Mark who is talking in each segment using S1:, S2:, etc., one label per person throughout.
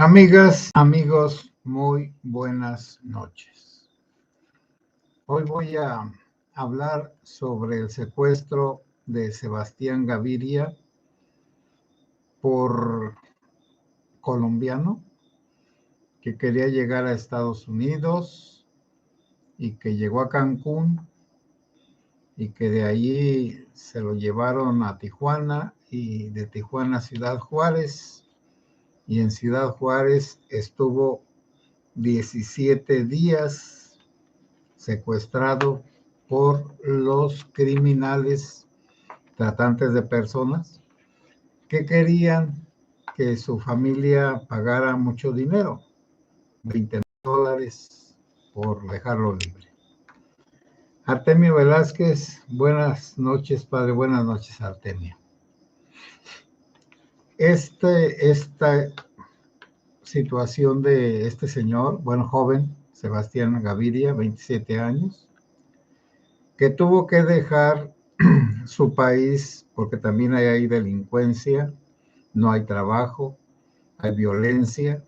S1: Amigas, amigos, muy buenas noches. Hoy voy a hablar sobre el secuestro de Sebastián Gaviria por colombiano que quería llegar a Estados Unidos y que llegó a Cancún y que de allí se lo llevaron a Tijuana y de Tijuana a Ciudad Juárez, y en Ciudad Juárez estuvo 17 días secuestrado por los criminales tratantes de personas que querían que su familia pagara mucho dinero, $20,000 por dejarlo libre. Artemio Velázquez, buenas noches, padre. Buenas noches, Artemio. Esta situación de este señor, joven, Sebastián Gaviria, 27 años, que tuvo que dejar su país porque también hay delincuencia, no hay trabajo, hay violencia,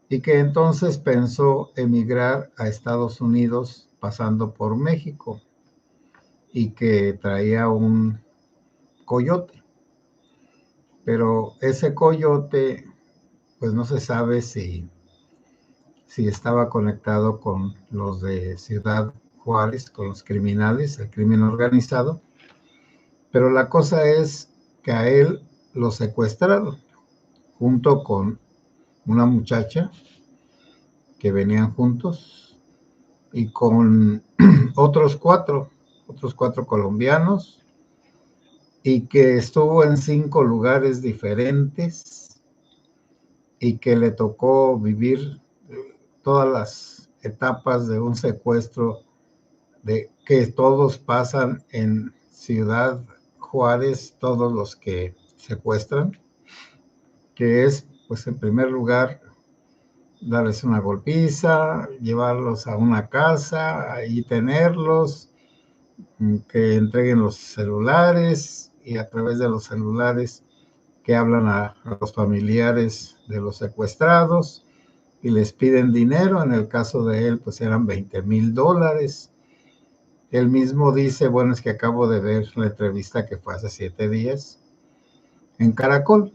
S1: y que entonces pensó emigrar a Estados Unidos pasando por México, y que traía un coyote, pero ese coyote pues no se sabe si estaba conectado con los de Ciudad Juárez, con los criminales, el crimen organizado, pero la cosa es que a él lo secuestraron junto con una muchacha que venían juntos y con otros cuatro colombianos, y que estuvo en 5 lugares diferentes y que le tocó vivir todas las etapas de un secuestro de que todos pasan en Ciudad Juárez, todos los que secuestran, que es, pues, en primer lugar, darles una golpiza, llevarlos a una casa, ahí tenerlos, que entreguen los celulares, y a través de los celulares que hablan a los familiares de los secuestrados y les piden dinero. En el caso de él, pues eran $20,000. Él mismo dice, bueno, es que acabo de ver la entrevista que fue hace 7 días en Caracol,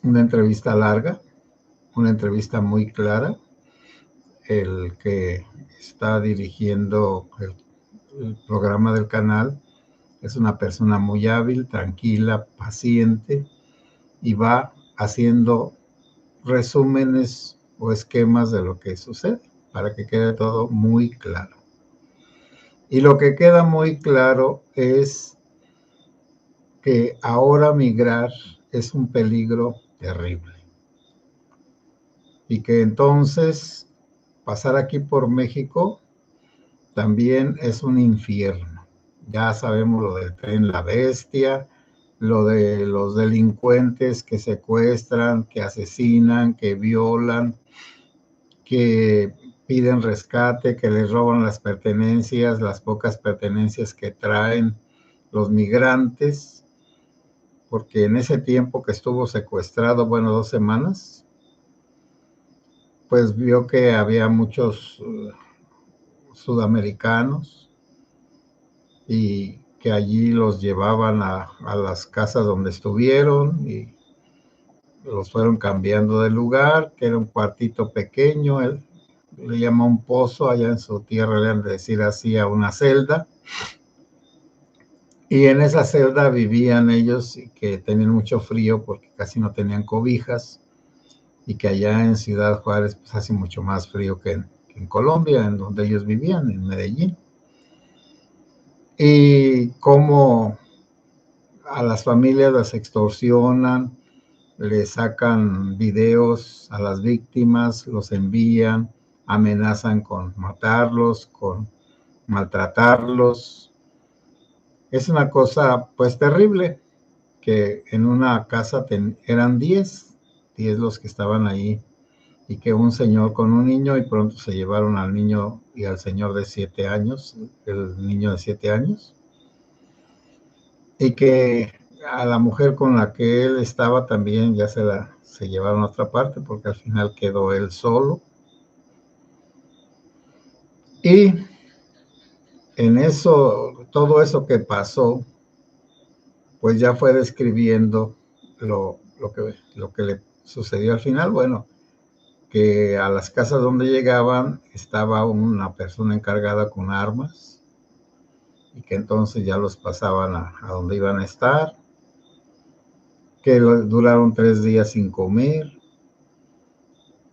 S1: una entrevista larga, una entrevista muy clara. El que está dirigiendo el programa del canal es una persona muy hábil, tranquila, paciente, y va haciendo resúmenes o esquemas de lo que sucede para que quede todo muy claro. Y lo que queda muy claro es que ahora migrar es un peligro terrible, y que entonces pasar aquí por México también es un infierno. Ya sabemos lo del Tren La Bestia, lo de los delincuentes que secuestran, que asesinan, que violan, que piden rescate, que les roban las pertenencias, las pocas pertenencias que traen los migrantes, porque en ese tiempo que estuvo secuestrado, 2 semanas, pues vio que había muchos sudamericanos, y que allí los llevaban a las casas donde estuvieron y los fueron cambiando de lugar, que era un cuartito pequeño. Él le llama un pozo, allá en su tierra le han de decir así a una celda, y en esa celda vivían ellos, y que tenían mucho frío porque casi no tenían cobijas, y que allá en Ciudad Juárez pues hace mucho más frío que en Colombia, en donde ellos vivían, en Medellín. Y cómo a las familias las extorsionan, le sacan videos a las víctimas, los envían, amenazan con matarlos, con maltratarlos. Es una cosa pues terrible, que en una casa eran 10 los que estaban ahí, y que un señor con un niño, y pronto se llevaron al niño y al señor de 7 años, el niño de 7 años, y que a la mujer con la que él estaba también ya se llevaron a otra parte, porque al final quedó él solo. Y en eso, todo eso que pasó, pues ya fue describiendo lo que le sucedió al final. Bueno, que a las casas donde llegaban estaba una persona encargada con armas y que entonces ya los pasaban a donde iban a estar, que duraron 3 días sin comer,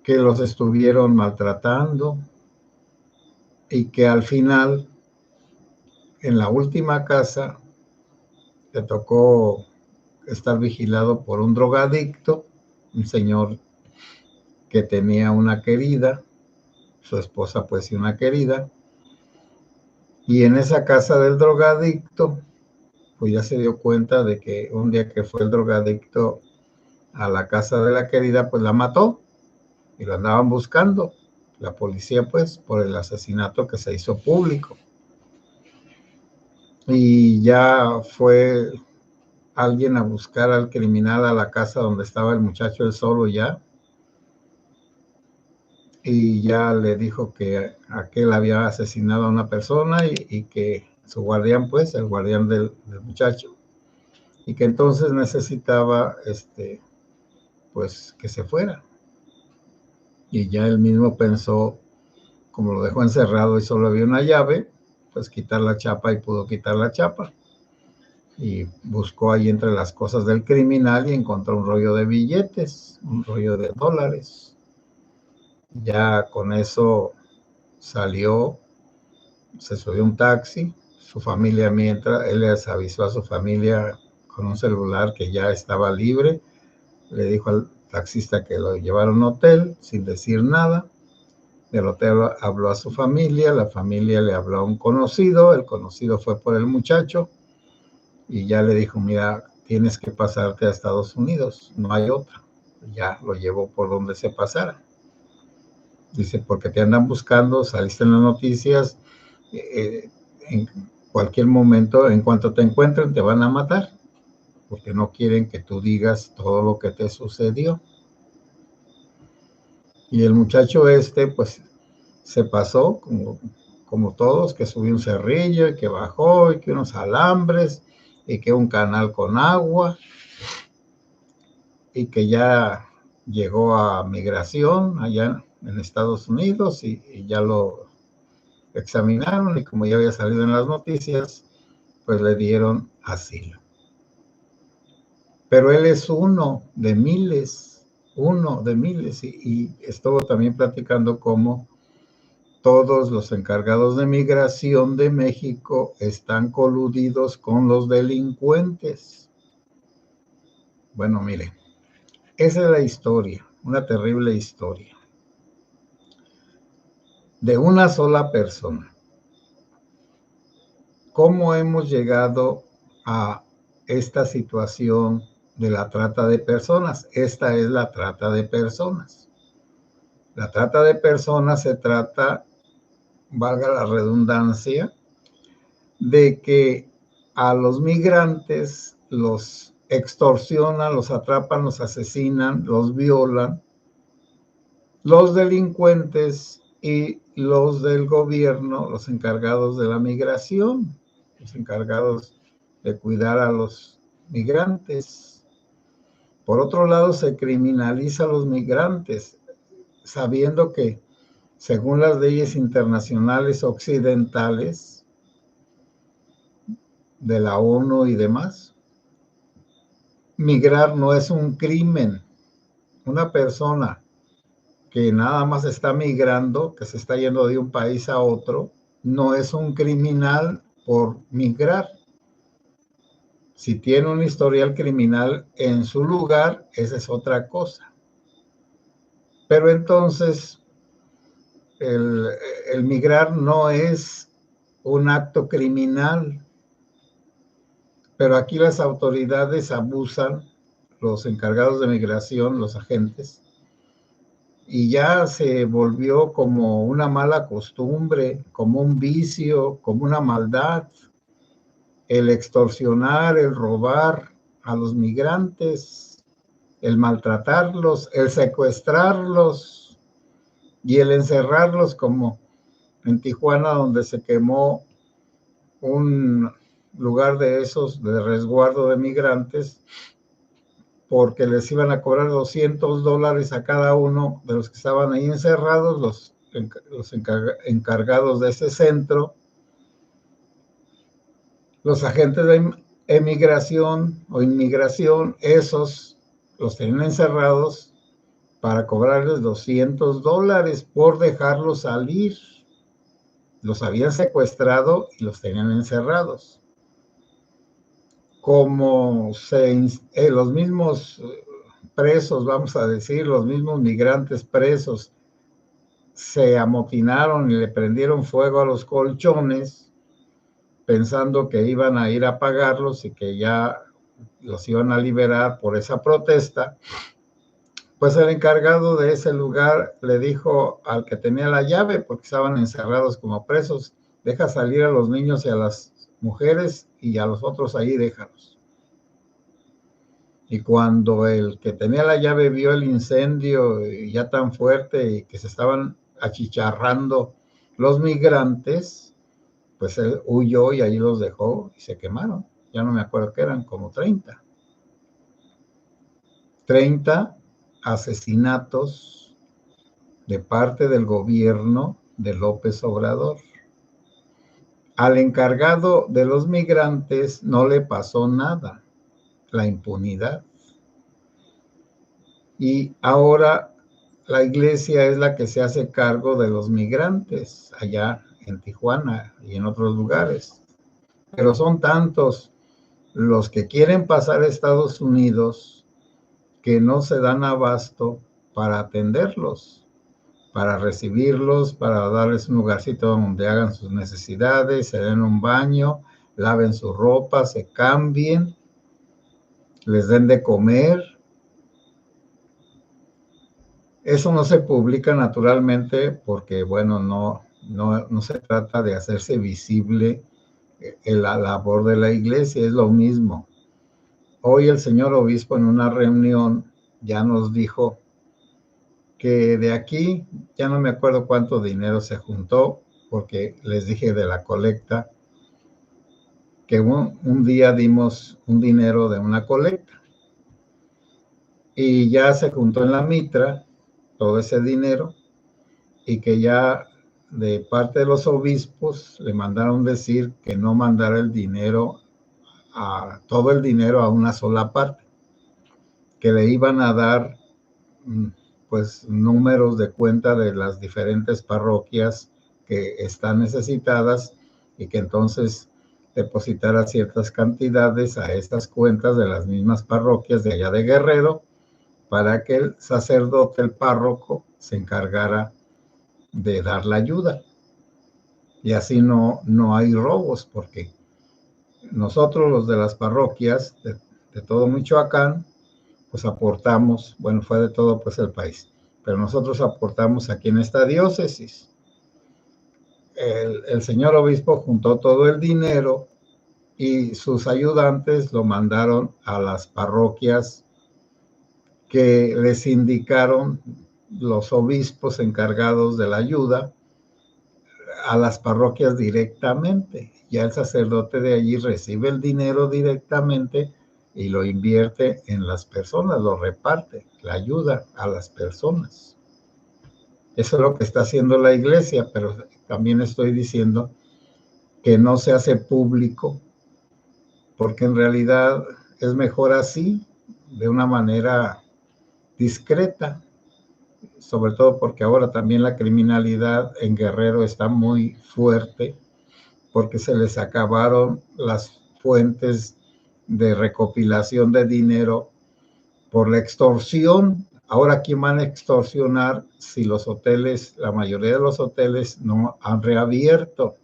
S1: que los estuvieron maltratando y que al final, en la última casa, le tocó estar vigilado por un drogadicto, un señor que tenía una querida, su esposa pues y una querida, y en esa casa del drogadicto, pues ya se dio cuenta de que un día que fue el drogadicto a la casa de la querida, pues la mató y lo andaban buscando la policía pues por el asesinato que se hizo público. Y ya fue alguien a buscar al criminal a la casa donde estaba el muchacho él solo ya, y ya le dijo que aquel había asesinado a una persona y que su guardián, pues, el guardián del muchacho, y que entonces necesitaba, pues, que se fuera. Y ya él mismo pensó, como lo dejó encerrado y solo había una llave, pues quitar la chapa y pudo quitar la chapa. Y buscó ahí entre las cosas del criminal y encontró un rollo de billetes, un rollo de dólares. Ya con eso salió, se subió un taxi, su familia mientras, él les avisó a su familia con un celular que ya estaba libre, le dijo al taxista que lo llevara a un hotel sin decir nada, del hotel habló a su familia, la familia le habló a un conocido, el conocido fue por el muchacho y ya le dijo, mira, tienes que pasarte a Estados Unidos, no hay otra, ya lo llevó por donde se pasara. Dice, porque te andan buscando, saliste en las noticias, en cualquier momento, en cuanto te encuentren, te van a matar, porque no quieren que tú digas todo lo que te sucedió. Y el muchacho pues, se pasó, como todos, que subió un cerrillo, y que bajó, y que unos alambres, y que un canal con agua, y que ya llegó a migración allá en Estados Unidos, y ya lo examinaron y como ya había salido en las noticias, pues le dieron asilo. Pero él es uno de miles, y estuvo también platicando cómo todos los encargados de migración de México están coludidos con los delincuentes. Bueno, mire, esa es la historia, una terrible historia de una sola persona. ¿Cómo hemos llegado a esta situación de la trata de personas? Esta es la trata de personas. La trata de personas se trata, valga la redundancia, de que a los migrantes los extorsionan, los atrapan, los asesinan, los violan, los delincuentes y los del gobierno, los encargados de la migración, los encargados de cuidar a los migrantes. Por otro lado, se criminaliza a los migrantes, sabiendo que, según las leyes internacionales occidentales de la ONU y demás, migrar no es un crimen. Una persona que nada más está migrando, que se está yendo de un país a otro, no es un criminal por migrar. Si tiene un historial criminal en su lugar, esa es otra cosa. Pero entonces, el migrar no es un acto criminal, pero aquí las autoridades abusan, los encargados de migración, los agentes, y ya se volvió como una mala costumbre, como un vicio, como una maldad, el extorsionar, el robar a los migrantes, el maltratarlos, el secuestrarlos y el encerrarlos, como en Tijuana, donde se quemó un lugar de esos de resguardo de migrantes, porque les iban a cobrar $200 a cada uno de los que estaban ahí encerrados, los encargados de ese centro, los agentes de emigración o inmigración, esos los tenían encerrados para cobrarles $200 por dejarlos salir. Los habían secuestrado y los tenían encerrados. Como los mismos presos, vamos a decir, los mismos migrantes presos, se amotinaron y le prendieron fuego a los colchones, pensando que iban a ir a pagarlos y que ya los iban a liberar por esa protesta, pues el encargado de ese lugar le dijo al que tenía la llave, porque estaban encerrados como presos: deja salir a los niños y a las mujeres, y a los otros ahí déjalos. Y cuando el que tenía la llave vio el incendio ya tan fuerte y que se estaban achicharrando los migrantes, pues él huyó y ahí los dejó y se quemaron. Ya no me acuerdo qué eran, como 30 asesinatos de parte del gobierno de López Obrador. Al encargado de los migrantes no le pasó nada, la impunidad. Y ahora la iglesia es la que se hace cargo de los migrantes allá en Tijuana y en otros lugares. Pero son tantos los que quieren pasar a Estados Unidos que no se dan abasto para atenderlos, para recibirlos, para darles un lugarcito donde hagan sus necesidades, se den un baño, laven su ropa, se cambien, les den de comer. Eso no se publica naturalmente porque, bueno, no se trata de hacerse visible la labor de la iglesia, es lo mismo. Hoy el señor obispo en una reunión ya nos dijo que de aquí, ya no me acuerdo cuánto dinero se juntó, porque les dije de la colecta, que un día dimos un dinero de una colecta y ya se juntó en la mitra todo ese dinero, y que ya de parte de los obispos le mandaron decir que no mandara el dinero, todo el dinero a una sola parte, que le iban a dar pues números de cuenta de las diferentes parroquias que están necesitadas, y que entonces depositara ciertas cantidades a estas cuentas de las mismas parroquias de allá de Guerrero, para que el sacerdote, el párroco, se encargara de dar la ayuda. Y así no hay robos, porque nosotros los de las parroquias de todo Michoacán, pues aportamos, bueno, fue de todo pues el país, pero nosotros aportamos aquí en esta diócesis. El señor obispo juntó todo el dinero y sus ayudantes lo mandaron a las parroquias que les indicaron los obispos encargados de la ayuda, a las parroquias directamente. Ya el sacerdote de allí recibe el dinero directamente y lo invierte en las personas, lo reparte, la ayuda a las personas. Eso es lo que está haciendo la iglesia, pero también estoy diciendo que no se hace público, porque en realidad es mejor así, de una manera discreta, sobre todo porque ahora también la criminalidad en Guerrero está muy fuerte, porque se les acabaron las fuentes de recopilación de dinero por la extorsión. Ahora, ¿quién van a extorsionar si los hoteles, la mayoría de los hoteles no han reabierto?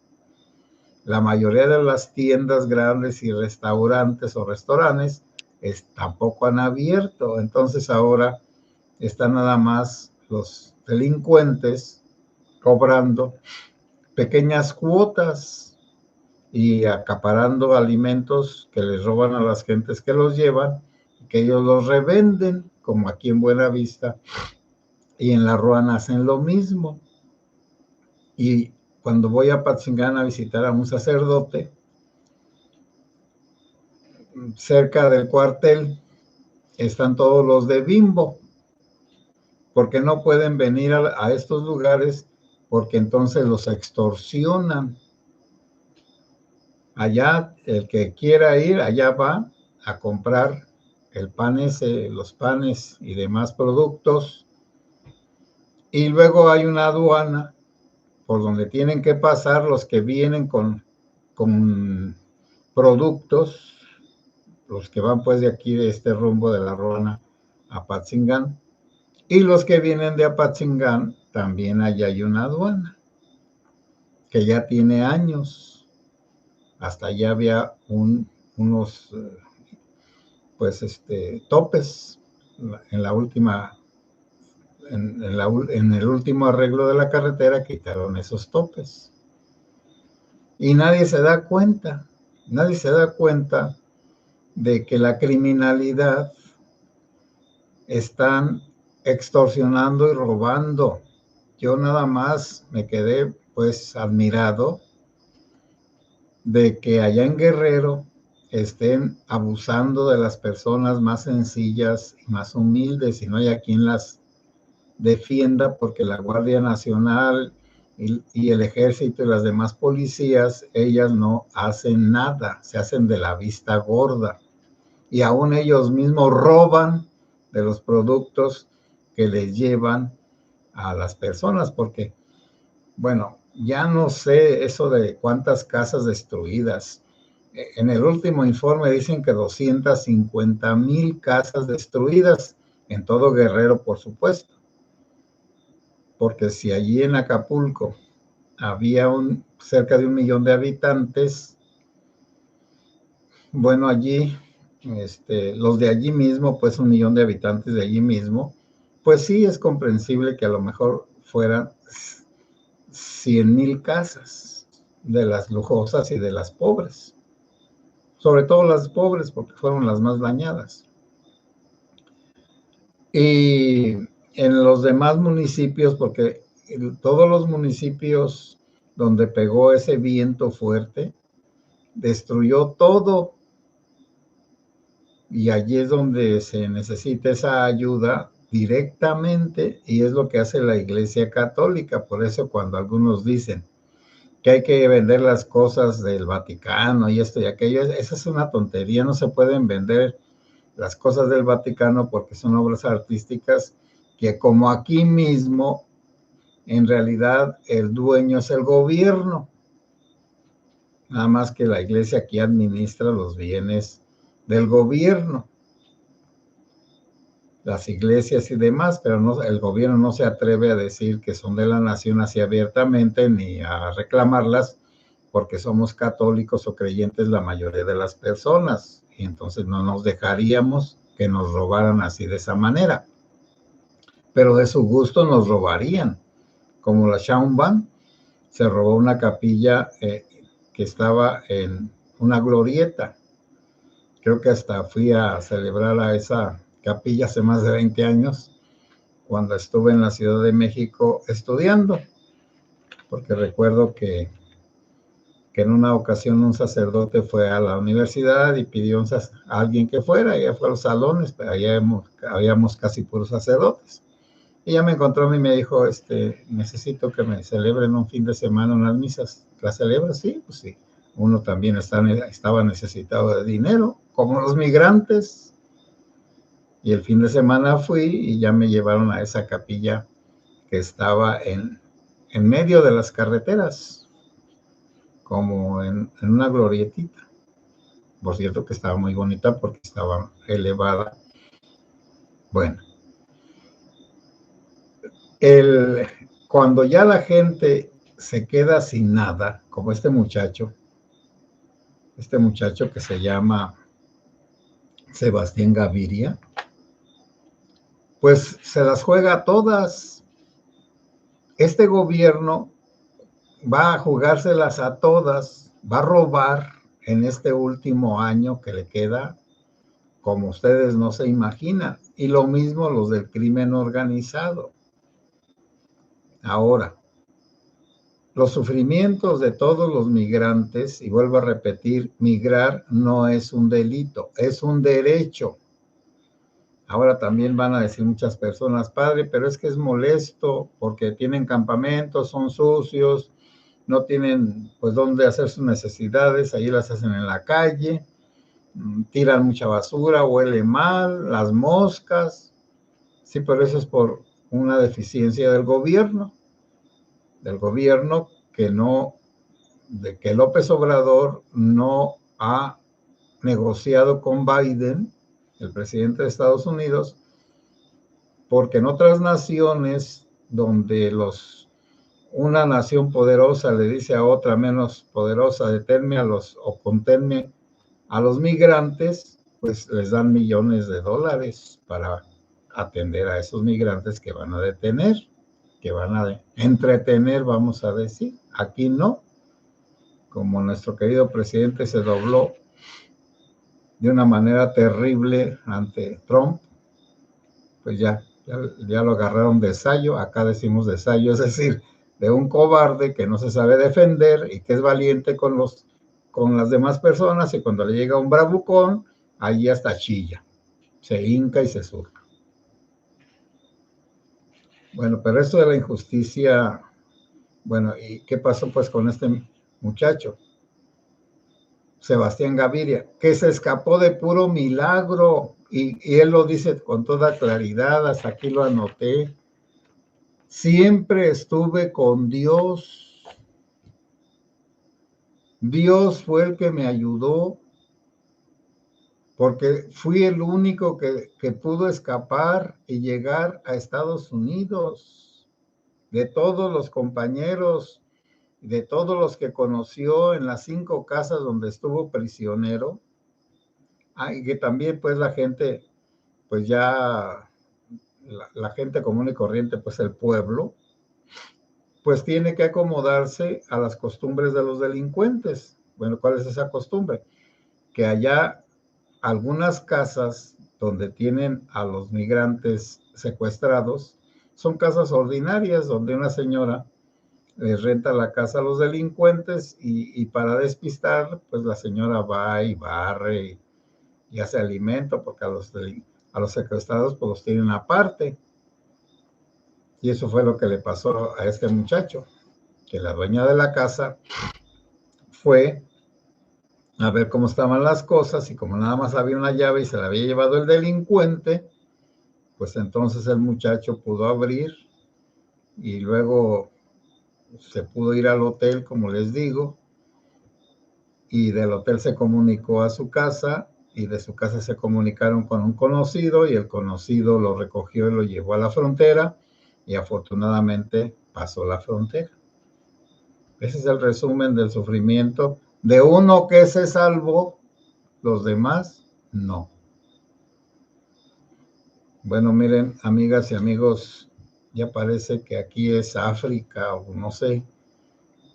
S1: La mayoría de las tiendas grandes y restaurantes o restaurantes tampoco han abierto. Entonces ahora están nada más los delincuentes cobrando pequeñas cuotas y acaparando alimentos que les roban a las gentes que los llevan, que ellos los revenden, como aquí en Buenavista, y en La Ruana hacen lo mismo. Y cuando voy a Apatzingán a visitar a un sacerdote, cerca del cuartel están todos los de Bimbo, porque no pueden venir a estos lugares, porque entonces los extorsionan. Allá, el que quiera ir, allá va a comprar el pan ese, los panes y demás productos, y luego hay una aduana por donde tienen que pasar los que vienen con productos, los que van pues de aquí, de este rumbo de La Ruana a Apatzingán, y los que vienen de Apatzingán, también allá hay una aduana, que ya tiene años. Hasta allá había unos, pues, topes en la última, en el último arreglo de la carretera quitaron esos topes. Y nadie se da cuenta de que la criminalidad están extorsionando y robando. Yo nada más me quedé pues admirado de que allá en Guerrero estén abusando de las personas más sencillas y más humildes, y no hay a quien las defienda, porque la Guardia Nacional y el Ejército y las demás policías, ellas no hacen nada, se hacen de la vista gorda, y aún ellos mismos roban de los productos que les llevan a las personas, porque, bueno, ya no sé eso de cuántas casas destruidas. En el último informe dicen que 250,000 casas destruidas en todo Guerrero, por supuesto, porque si allí en Acapulco había cerca de 1,000,000 de habitantes, bueno, allí, los de allí mismo, pues 1,000,000 de habitantes de allí mismo, pues sí es comprensible que a lo mejor fueran 100,000 casas, de las lujosas y de las pobres, sobre todo las pobres, porque fueron las más dañadas. Y en los demás municipios, porque todos los municipios donde pegó ese viento fuerte, destruyó todo, y allí es donde se necesita esa ayuda directamente, y es lo que hace la Iglesia Católica. Por eso cuando algunos dicen que hay que vender las cosas del Vaticano y esto y aquello, esa es una tontería. No se pueden vender las cosas del Vaticano porque son obras artísticas que, como aquí mismo, en realidad el dueño es el gobierno, nada más que la Iglesia aquí administra los bienes del gobierno, las iglesias y demás, pero no, el gobierno no se atreve a decir que son de la nación así abiertamente, ni a reclamarlas, porque somos católicos o creyentes la mayoría de las personas, y entonces no nos dejaríamos que nos robaran así de esa manera. Pero de su gusto nos robarían, como la Shaumbán se robó una capilla que estaba en una glorieta. Creo que hasta fui a celebrar a esa capilla hace más de 20 años, cuando estuve en la Ciudad de México estudiando, porque recuerdo que en una ocasión un sacerdote fue a la universidad y pidió a alguien que fuera, y fue a los salones, pero allá habíamos casi puros sacerdotes. Y ya me encontró a mí y me dijo, necesito que me celebren un fin de semana unas misas. ¿La celebras? Sí, pues sí. Uno también estaba necesitado de dinero, como los migrantes. Y el fin de semana fui y ya me llevaron a esa capilla que estaba en medio de las carreteras, como en una glorietita. Por cierto que estaba muy bonita porque estaba elevada. Bueno, cuando ya la gente se queda sin nada, como este muchacho que se llama Sebastián Gaviria, pues se las juega todas. Este gobierno va a jugárselas a todas, va a robar en este último año que le queda, como ustedes no se imaginan. Y lo mismo los del crimen organizado. Ahora, los sufrimientos de todos los migrantes, y vuelvo a repetir, migrar no es un delito, es un derecho. Ahora también van a decir muchas personas, padre, pero es que es molesto porque tienen campamentos, son sucios, no tienen pues dónde hacer sus necesidades, ahí las hacen en la calle, tiran mucha basura, huele mal, las moscas. Sí, pero eso es por una deficiencia del gobierno que no, de que López Obrador no ha negociado con Biden, el presidente de Estados Unidos, porque en otras naciones donde una nación poderosa le dice a otra menos poderosa, deténme o conténme a los migrantes, pues les dan millones de dólares para atender a esos migrantes que van a detener, que van a entretener, vamos a decir. Aquí no, como nuestro querido presidente se dobló de una manera terrible ante Trump, pues ya lo agarraron de sayo. Acá decimos de sayo, es decir, de un cobarde que no se sabe defender y que es valiente con las demás personas, y cuando le llega un bravucón, ahí hasta chilla, se hinca y se surca. Bueno, pero esto de la injusticia, bueno, ¿y qué pasó pues con este muchacho? Sebastián Gaviria, que se escapó de puro milagro, y él lo dice con toda claridad, hasta aquí lo anoté. Siempre estuve con Dios. Dios fue el que me ayudó, porque fui el único que pudo escapar y llegar a Estados Unidos. De todos los compañeros, de todos los que conoció en las 5 casas donde estuvo prisionero, y que también pues la gente, pues ya la gente común y corriente, pues el pueblo, pues tiene que acomodarse a las costumbres de los delincuentes. Bueno, ¿cuál es esa costumbre? Que allá algunas casas donde tienen a los migrantes secuestrados son casas ordinarias donde una señora les renta la casa a los delincuentes, y para despistar, pues la señora va y barre y hace alimento, porque a los secuestrados pues los tienen aparte. Y eso fue lo que le pasó a este muchacho, que la dueña de la casa fue a ver cómo estaban las cosas, y como nada más había una llave y se la había llevado el delincuente, pues entonces el muchacho pudo abrir, y luego se pudo ir al hotel, como les digo, y del hotel se comunicó a su casa, y de su casa se comunicaron con un conocido, y el conocido lo recogió y lo llevó a la frontera, y afortunadamente pasó la frontera. Ese es el resumen del sufrimiento de uno que se salvó, los demás no. Bueno, miren, amigas y amigos, ya parece que aquí es África, o no sé,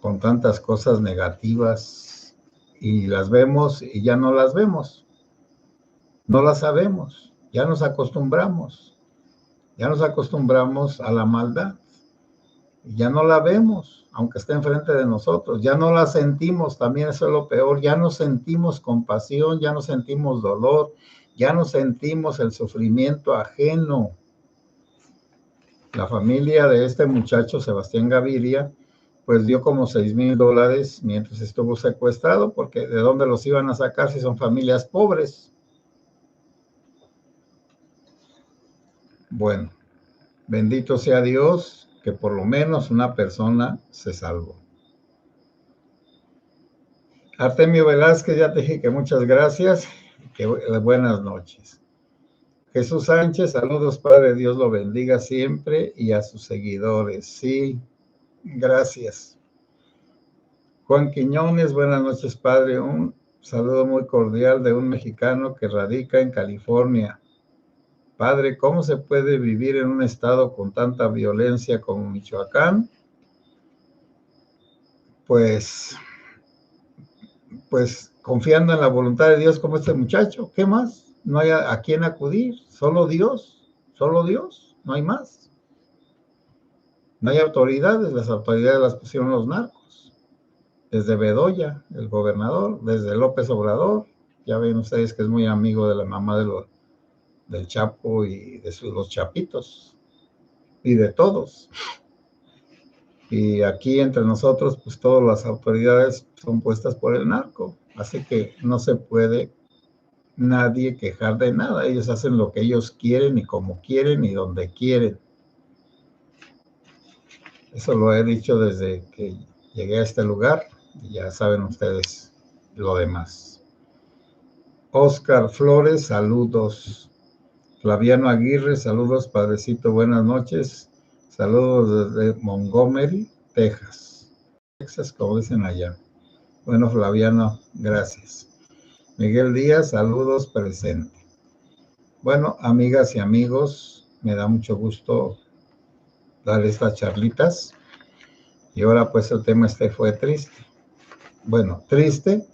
S1: con tantas cosas negativas, y las vemos y ya no las vemos, no las sabemos, ya nos acostumbramos a la maldad, y ya no la vemos, aunque esté enfrente de nosotros, ya no la sentimos, también eso es lo peor, ya no sentimos compasión, ya no sentimos dolor, ya no sentimos el sufrimiento ajeno. La familia de este muchacho, Sebastián Gaviria, pues dio como $6,000 mientras estuvo secuestrado, porque ¿de dónde los iban a sacar si son familias pobres? Bueno, bendito sea Dios que por lo menos una persona se salvó. Artemio Velázquez, ya te dije que muchas gracias, que buenas noches. Jesús Sánchez, saludos, Padre, Dios lo bendiga siempre, y a sus seguidores. Sí, gracias. Juan Quiñones, buenas noches, Padre. Un saludo muy cordial de un mexicano que radica en California. Padre, ¿cómo se puede vivir en un estado con tanta violencia como Michoacán? Pues pues confiando en la voluntad de Dios como este muchacho. ¿Qué más? No hay a quién acudir, solo Dios, no hay más. No hay autoridades, las autoridades las pusieron los narcos. Desde Bedoya, el gobernador, desde López Obrador, ya ven ustedes que es muy amigo de la mamá del Chapo y de los chapitos, y de todos. Y aquí entre nosotros, pues todas las autoridades son puestas por el narco, así que no se puede nadie quejar de nada. Ellos hacen lo que ellos quieren y como quieren y donde quieren. Eso lo he dicho desde que llegué a este lugar y ya saben ustedes lo demás. Oscar Flores, saludos. Flaviano Aguirre, saludos, padrecito, buenas noches. Saludos desde Montgomery, Texas, como dicen allá. Bueno, Flaviano, gracias. Miguel Díaz, saludos, presente. Bueno, amigas y amigos, me da mucho gusto dar estas charlitas. Y ahora pues el tema fue triste. Bueno, triste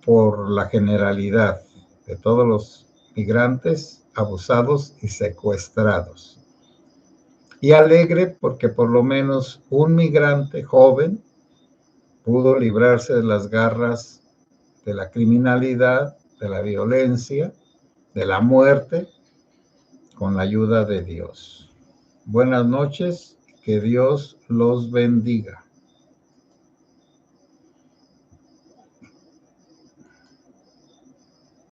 S1: por la generalidad de todos los migrantes abusados y secuestrados. Y alegre porque por lo menos un migrante joven pudo librarse de las garras de la criminalidad, de la violencia, de la muerte, con la ayuda de Dios. Buenas noches, que Dios los bendiga.